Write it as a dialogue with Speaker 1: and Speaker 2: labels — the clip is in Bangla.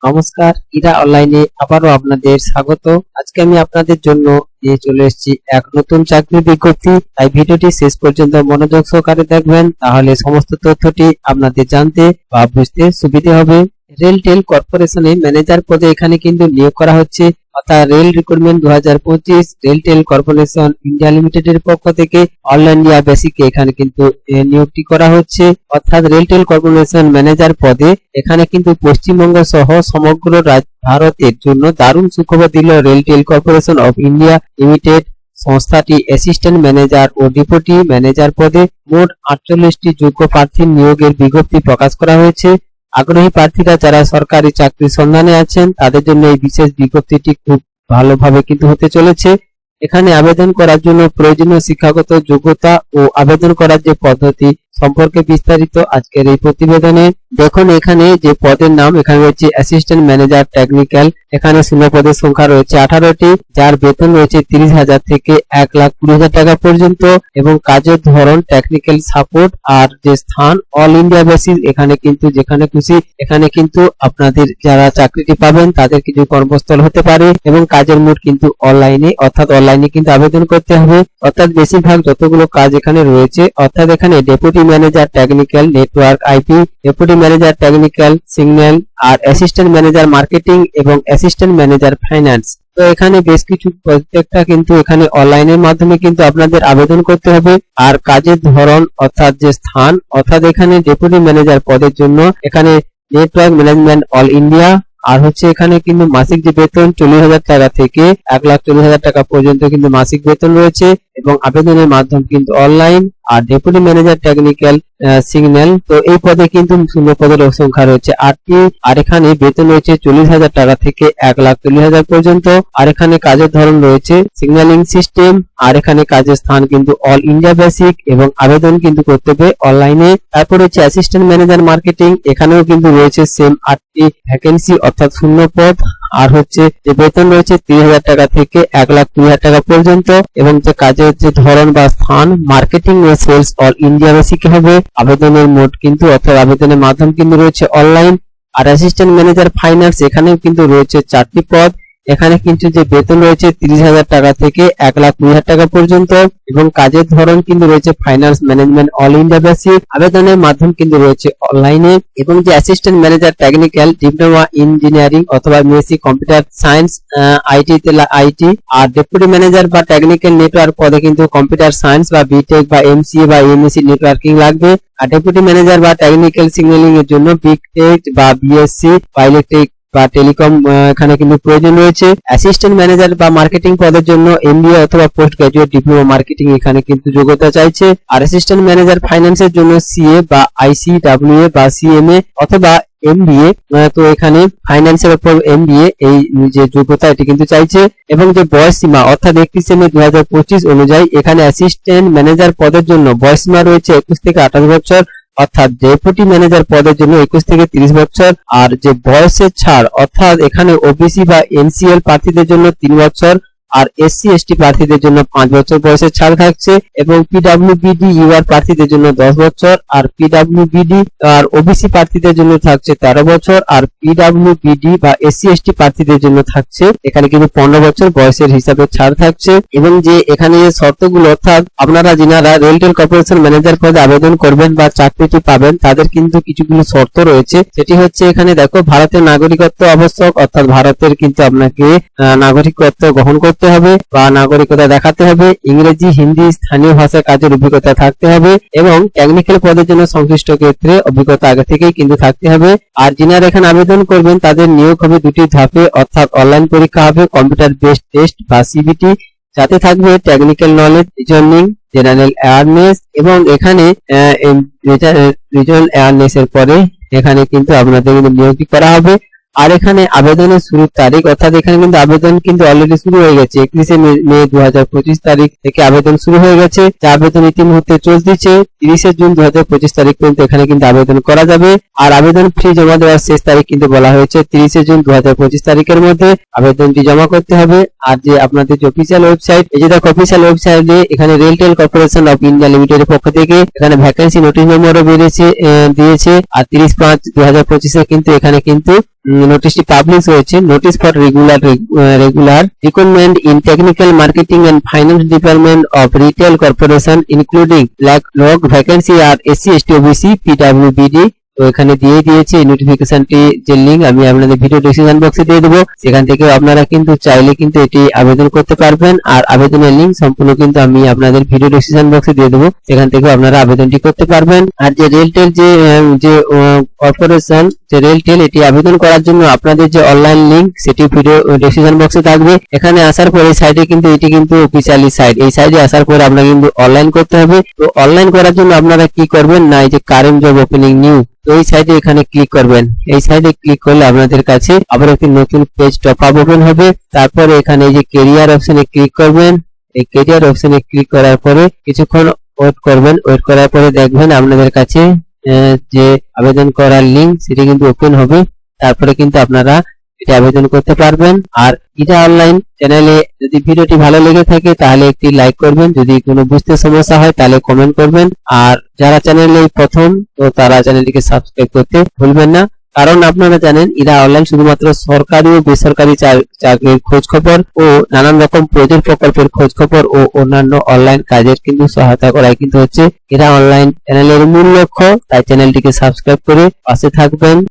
Speaker 1: নমস্কার, ইরা অনলাইনে আবারও আপনাদের স্বাগত। আজকে আমি আপনাদের জন্য নিয়ে চলে এসেছি এক নতুন চাকরির বিজ্ঞপ্তি। তাই ভিডিওটি শেষ পর্যন্ত মনোযোগ সহকারে দেখবেন, তাহলে সমস্ত তথ্যটি আপনাদের জানতে বা বুঝতে সুবিধে হবে। রেলটেল কর্পোরেশনে ম্যানেজার পদে এখানে কিন্তু নিয়োগ করা হচ্ছে, অর্থাৎ rail recruitment 2025 RailTel corporation India লিমিটেডের পক্ষ থেকে অল ইন্ডিয়া বেসিকে এখানে কিন্তু নিয়োগটি করা হচ্ছে। অর্থাৎ রেলটেল কর্পোরেশন ম্যানেজার পদে এখানে কিন্তু পশ্চিমবঙ্গ সহ সমগ্র ভারতের জন্য দারুণ সুখবর দিল RailTel corporation of India limited. সংস্থাটি অ্যাসিস্ট্যান্ট ম্যানেজার ও ডেপুটি ম্যানেজার পদে মোট 48টি যোগ্য প্রার্থীর নিয়োগের বিজ্ঞপ্তি প্রকাশ করা হয়েছে। আগ্রহী প্রার্থীরা যারা সরকারি চাকরির সন্ধানে আছেন তাদের জন্য এই বিশেষ বিজ্ঞপ্তিটি খুব ভালোভাবে কিন্তু হতে চলেছে। এখানে আবেদন করার জন্য প্রয়োজনীয় শিক্ষাগত যোগ্যতা ও আবেদন করার যে পদ্ধতি সম্পর্কে বিস্তারিত আজকের এই প্রতিবেদনে দেখুন। এখানে যে পদের নাম এখানে রয়েছে অ্যাসিস্ট্যান্ট ম্যানেজার টেকনিক্যাল। এখানে শূন্য পদের সংখ্যা রয়েছে 18টি, যার বেতন রয়েছে 30,000 থেকে 1,20,000 টাকা পর্যন্ত এবং কাজের ধরন টেকনিক্যাল সাপোর্ট। আর যে স্থান অল ইন্ডিয়া বেসিস, এখানে কিন্তু যেখানে খুশি এখানে কিন্তু আপনাদের যারা চাকরিটি পাবেন তাদের কিছু কর্মস্থল হতে পারে এবং কাজের মোড কিন্তু অনলাইনে, অর্থাৎ অনলাইনে কিন্তু আবেদন করতে হবে। অর্থাৎ বেশিরভাগ যতগুলো কাজ এখানে রয়েছে, অর্থাৎ এখানে deputy manager technical network IP, deputy manager technical signal, আর অ্যাসিস্ট্যান্ট ম্যানেজার মার্কেটিং এবং অ্যাসিস্ট্যান্ট ম্যানেজার ফাইন্যান্স। তো এখানে বেশ কিছু প্রত্যেকটা কিন্তু এখানে অনলাইনের মাধ্যমে কিন্তু আপনাদের আবেদন করতে হবে। আর কাজের ধরন অর্থাৎ যে স্থান, অর্থাৎ এখানে ডেপুটি ম্যানেজার পদের জন্য এখানে নেটওয়ার্ক ম্যানেজমেন্ট অল ইন্ডিয়া। আর হচ্ছে এখানে কিন্তু মাসিক যে বেতন 40,000 টাকা থেকে 1,40,000 টাকা পর্যন্ত কিন্তু মাসিক বেতন রয়েছে এবং আবেদনের মাধ্যম কিন্তু অনলাইন। আর ডেপুটি ম্যানেজার টেকনিক্যাল সিগন্যাল, তো এই পদে কিন্তু শূন্য পদের সংখ্যা রয়েছে 8টি। আর এখানে বেতন রয়েছে 40,000 টাকা থেকে 1,40,000 পর্যন্ত। আর এখানে কাজের ধরন রয়েছে সিগন্যালিং সিস্টেম। আর এখানে কাজের স্থান কিন্তু অল ইন্ডিয়া বেসিক এবং আবেদন কিন্তু করতে হবে অনলাইনে। তারপর হচ্ছে অ্যাসিস্ট্যান্ট ম্যানেজার মার্কেটিং, এখানেও কিন্তু রয়েছে সেম 8টি ভ্যাকেন্সি অর্থাৎ শূন্য পদ। আর হচ্ছে যে বেতন রয়েছে 30,000 টাকা থেকে 1,20,000 টাকা পর্যন্ত এবং যে কাজের যে ধরন বা স্থান মার্কেটিং ও সেলস অল ইন্ডিয়া বেসিকে হবে। আবেদনের মোড কিন্তু অর্থাৎ আবেদনের মাধ্যম কিন্তু রয়েছে অনলাইন। আর অ্যাসিস্ট্যান্ট ম্যানেজার ফাইন্যান্স, এখানেও কিন্তু রয়েছে 4টি পদ। এখানে কিন্তু যে বেতন রয়েছে 30,000 টাকা থেকে 1,20,000 টাকা পর্যন্ত এবং কাজের ধরন কিন্তু রয়েছে finance management all India basic. আবেদনের মাধ্যম কিন্তু রয়েছে অনলাইনে। এবং যে assistant manager technical diploma engineering অথবা বিএসসি কম্পিউটার সায়েন্স আইটি তেলা আইটি। আর ডেপুটি ম্যানেজার বা টেকনিক্যাল নেটওয়ার্ক পদে কিন্তু কম্পিউটার সায়েন্স বা বিটেক বা এমসিএ বা এমএসসি নেটওয়ার্কিং লাগবে। আর ডেপুটি ম্যানেজার বা টেকনিক্যাল সিগন্যালিং এর জন্য বিটেক বা বিএসসি বা ইলেকট্রিক বা টেলিকম এখানে কিন্তু প্রয়োজন রয়েছে। অ্যাসিস্ট্যান্ট ম্যানেজার বা মার্কেটিং পদের জন্য এমবিএ অথবা পোস্ট গ্রাজুয়েট ডিপ্লোমা মার্কেটিং এখানে কিন্তু যোগ্যতা চাইছে। আর অ্যাসিস্ট্যান্ট ম্যানেজার ফাইন্যান্সের জন্য সিএ বা আইসিডব্লিউএ বা সিএমএ অথবা এমবিএ। তো এখানে ফাইন্যান্সের উপর এমবিএ এই যে যোগ্যতা এটি কিন্তু চাইছে। এবং যে বয়স সীমা অর্থাৎ 31 মে 2025 অনুযায়ী এখানে অ্যাসিস্ট্যান্ট ম্যানেজার পদের জন্য বয়স সীমা রয়েছে 21 থেকে 28 বছর, অর্থাৎ ডেপুটি ম্যানেজার পদের জন্য 21 থেকে 30 বছর। আর যে বয়সের ছাড় অর্থাৎ এখানে ওবিসি বা এনসিএল প্রার্থীদের জন্য 3 বছর আর এসসি এসটি প্রার্থীদের জন্য 5 বছর বয়সের ছাড় থাকছে এবং পিডব্লিউবিডি ইউআর প্রার্থীদের জন্য 10 বছর আর পিডব্লিউবিডি আর ওবিসি প্রার্থীদের জন্য থাকছে 13 বছর আর পিডব্লিউবিডি বা এসসি এসটি প্রার্থীদের জন্য থাকছে এখানে কিন্তু 15 বছর বয়সের হিসাবে ছাড় থাকছে। এবং যে এখানে যে শর্তগুলো, অর্থাৎ আপনারা যিনারা রেলটেল কর্পোরেশন ম্যানেজার পদে আবেদন করবেন বা চাকরিটি পাবেন তাদের কিন্তু কিছুগুলো শর্ত রয়েছে। সেটি হচ্ছে এখানে দেখো, ভারতের নাগরিকত্ব আবশ্যক, অর্থাৎ ভারতের কিন্তু আপনাকে নাগরিকত্ব গ্রহণ করতে হবে বা নাগরিকতা দেখাতে হবে। ইংরেজি হিন্দি স্থানীয় ভাষায় কাজের অভিজ্ঞতা থাকতে হবে এবং টেকনিক্যাল পদের জন্য সংশ্লিষ্ট ক্ষেত্রে অভিজ্ঞতা আগে থেকেই কিন্তু থাকতে হবে। আর যিনারা এখানে আবেদন করবেন তাদের নিয়োগ হবে 2টি ধাপে, অর্থাৎ অনলাইন পরীক্ষা হবে কম্পিউটার বেসড টেস্ট বা সিবিটি, যাতে থাকবে technical knowledge, reasoning, general awareness এবং এখানে রিজনাল অ্যাওয়ারনেস এর পরে এখানে কিন্তু আপনাদের নিয়োগটি করা হবে। আর এখানে আবেদনের শুরুর তারিখ, অর্থাৎ এখানে কিন্তু আবেদন কিন্তু অলরেডি শুরু হয়ে গেছে। 31 মে 2025 তারিখ থেকে আবেদন শুরু হয়ে গেছে। যা আবেদন ইতিমধ্যে চলছে 30 জুন 2025 তারিখ পর্যন্ত এখানে কিন্তু আবেদন করা যাবে। আর আবেদন ফি জমা দেওয়ার শেষ তারিখ কিন্তু বলা হয়েছে 30 জুন 2025 তারিখের মধ্যে আবেদনটি জমা করতে হবে। আর যে আপনাদের যে অফিসিয়াল ওয়েবসাইট, এই যে দেখো অফিসিয়াল ওয়েবসাইটে এখানে রেলটেল কর্পোরেশন অফ ইন্ডিয়া লিমিটেডের পক্ষ থেকে এখানে ভ্যাকেন্সি নোটিশ নম্বরও দিয়েছে। আর 30/5/2025 কিন্তু এখানে কিন্তু নোটিশটি পাবলিশ হয়েছে। Notice for regular recruitment in technical marketing and finance department of retail corporation including লক ভ্যাকেন্সি আর এসসি এসটি ওবিসি পিডব্লিউবিডি। তো এখানে দিয়ে দিয়েছি এই নোটিফিকেশনটি যে লিংক আমি আপনাদের ভিডিও ডেসক্রিপশন বক্সে দিয়ে দেবো, সেখান থেকে আপনারা কিন্তু চাইলে কিন্তু এটি আবেদন করতে পারবেন। আর আবেদনের লিংক সম্পূর্ণ কিন্তু আমি আপনাদের ভিডিও ডেসক্রিপশন বক্সে দিয়ে দেবো, সেখান থেকে আপনারা আবেদনটি করতে পারবেন। আর যে রেলটেল যে কর্পোরেশন যে রেলটেল, এটি আবেদন করার জন্য আপনাদের যে অনলাইন লিংক সেটি ভিডিও ডেসক্রিপশন বক্সে থাকবে। এখানে আসার পরে সাইডে কিন্তু এটি কিন্তু অফিসিয়ালি সাইট, এই সাইডে আসার পরে আপনারা কিন্তু অনলাইন করতে হবে। তো অনলাইন করার জন্য আপনারা কি করবেন না, এই যে কারেন্ট জব ওপেনিং নিউ, তো এই সাইডে এখানে ক্লিক করবেন। এই সাইডে ক্লিক করলে আপনাদের কাছে আবার একটি নতুন পেজ টপ আপ ওপেন হবে। তারপরে এখানে এই যে কেরিয়ার অপশনে ক্লিক করবেন। এই কেরিয়ার অপশনে ক্লিক করার পরে কিছুক্ষণ ওয়েট করবেন। ওয়েট করার পরে দেখবেন আপনাদের কাছে যে আবেদন করার লিংক সেটি কিন্তু ওপেন হবে। তারপরে কিন্তু আপনারা এটা আবেদন করতে পারবেন। আর এটা অনলাইন চ্যানেলে যদি ভিডিওটি ভালো লেগে থাকে তাহলে একটি লাইক করবেন, যদি কোনো বুঝতে সমস্যা হয় তাহলে কমেন্ট করবেন। আর যারা চ্যানেলে প্রথম, তো তারা চ্যানেলটিকে সাবস্ক্রাইব করতে ভুলবেন না, কারণ আপনারা জানেন এরা অনলাইন শুধুমাত্র সরকারি ও বেসরকারি চাকরির খোঁজ খবর ও নানান রকম প্রজেক্ট প্রকল্পের খোঁজ খবর ও অন্যান্য অনলাইন কাজের কিন্তু সহায়তা করাই কিন্তু হচ্ছে এরা অনলাইন চ্যানেলের মূল লক্ষ্য। তাই চ্যানেলটিকে সাবস্ক্রাইব করে পাশে থাকবেন।